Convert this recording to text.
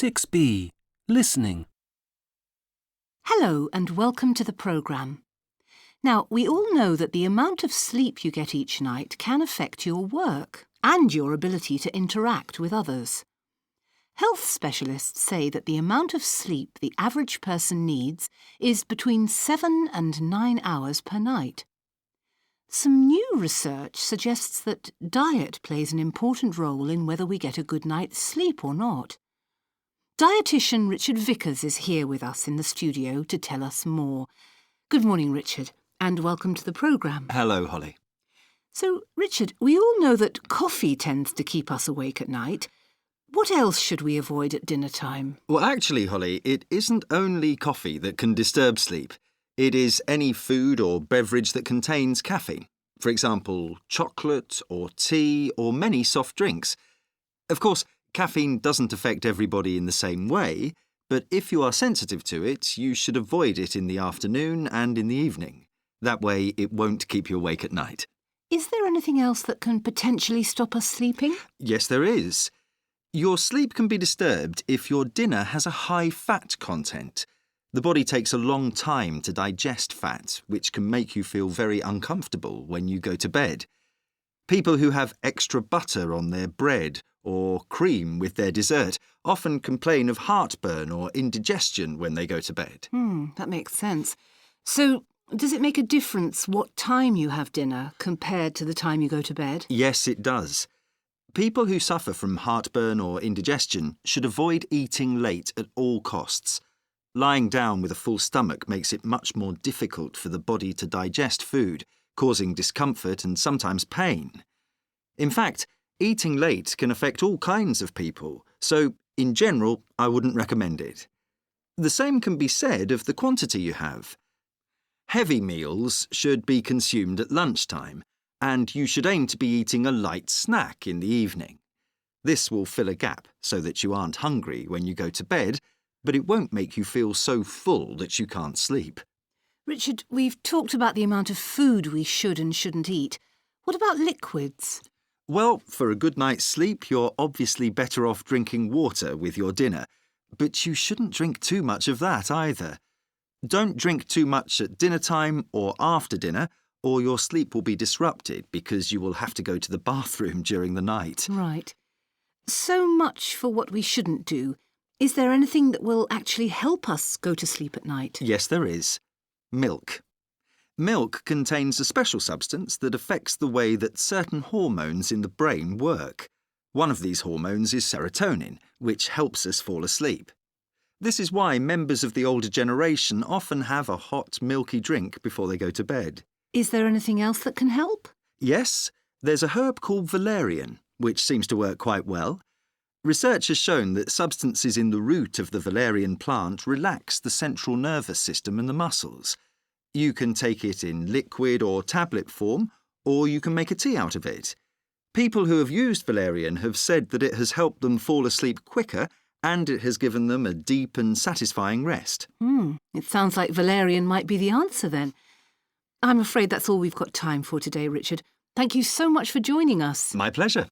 6B. Listening. Hello and welcome to the programme. Now, we all know that the amount of sleep you get each night can affect your work and your ability to interact with others. Health specialists say that the amount of sleep the average person needs is between 7 and 9 hours per night. Some new research suggests that diet plays an important role in whether we get a good night's sleep or not. Dietitian Richard Vickers is here with us in the studio to tell us more. Good morning, Richard, and welcome to the programme. Hello, Holly. So, Richard, we all know that coffee tends to keep us awake at night. What else should we avoid at dinner time? Well, actually, Holly, it isn't only coffee that can disturb sleep. It is any food or beverage that contains caffeine. For example, chocolate or tea or many soft drinks. Of course, caffeine doesn't affect everybody in the same way, but if you are sensitive to it, you should avoid it in the afternoon and in the evening. That way, it won't keep you awake at night. Is there anything else that can potentially stop us sleeping? Yes, there is. Your sleep can be disturbed if your dinner has a high fat content. The body takes a long time to digest fat, which can make you feel very uncomfortable when you go to bed. People who have extra butter on their bread or cream with their dessert often complain of heartburn or indigestion when they go to bed. That makes sense. So, does it make a difference what time you have dinner compared to the time you go to bed? Yes, it does. People who suffer from heartburn or indigestion should avoid eating late at all costs. Lying down with a full stomach makes it much more difficult for the body to digest food, causing discomfort and sometimes pain. In fact, eating late can affect all kinds of people, so in general, I wouldn't recommend it. The same can be said of the quantity you have. Heavy meals should be consumed at lunchtime, and you should aim to be eating a light snack in the evening. This will fill a gap so that you aren't hungry when you go to bed, but it won't make you feel so full that you can't sleep. Richard, we've talked about the amount of food we should and shouldn't eat. What about liquids? Well, for a good night's sleep, you're obviously better off drinking water with your dinner, but you shouldn't drink too much of that either. Don't drink too much at dinner time or after dinner, or your sleep will be disrupted because you will have to go to the bathroom during the night. Right. So much for what we shouldn't do. Is there anything that will actually help us go to sleep at night? Yes, there is. Milk. Milk contains a special substance that affects the way that certain hormones in the brain work. One of these hormones is serotonin, which helps us fall asleep. This is why members of the older generation often have a hot, milky drink before they go to bed. Is there anything else that can help? Yes, there's a herb called valerian, which seems to work quite well. Research has shown that substances in the root of the valerian plant relax the central nervous system and the muscles. You can take it in liquid or tablet form, or you can make a tea out of it. People who have used valerian have said that it has helped them fall asleep quicker and it has given them a deep and satisfying rest. It sounds like valerian might be the answer then. I'm afraid that's all we've got time for today, Richard. Thank you so much for joining us. My pleasure.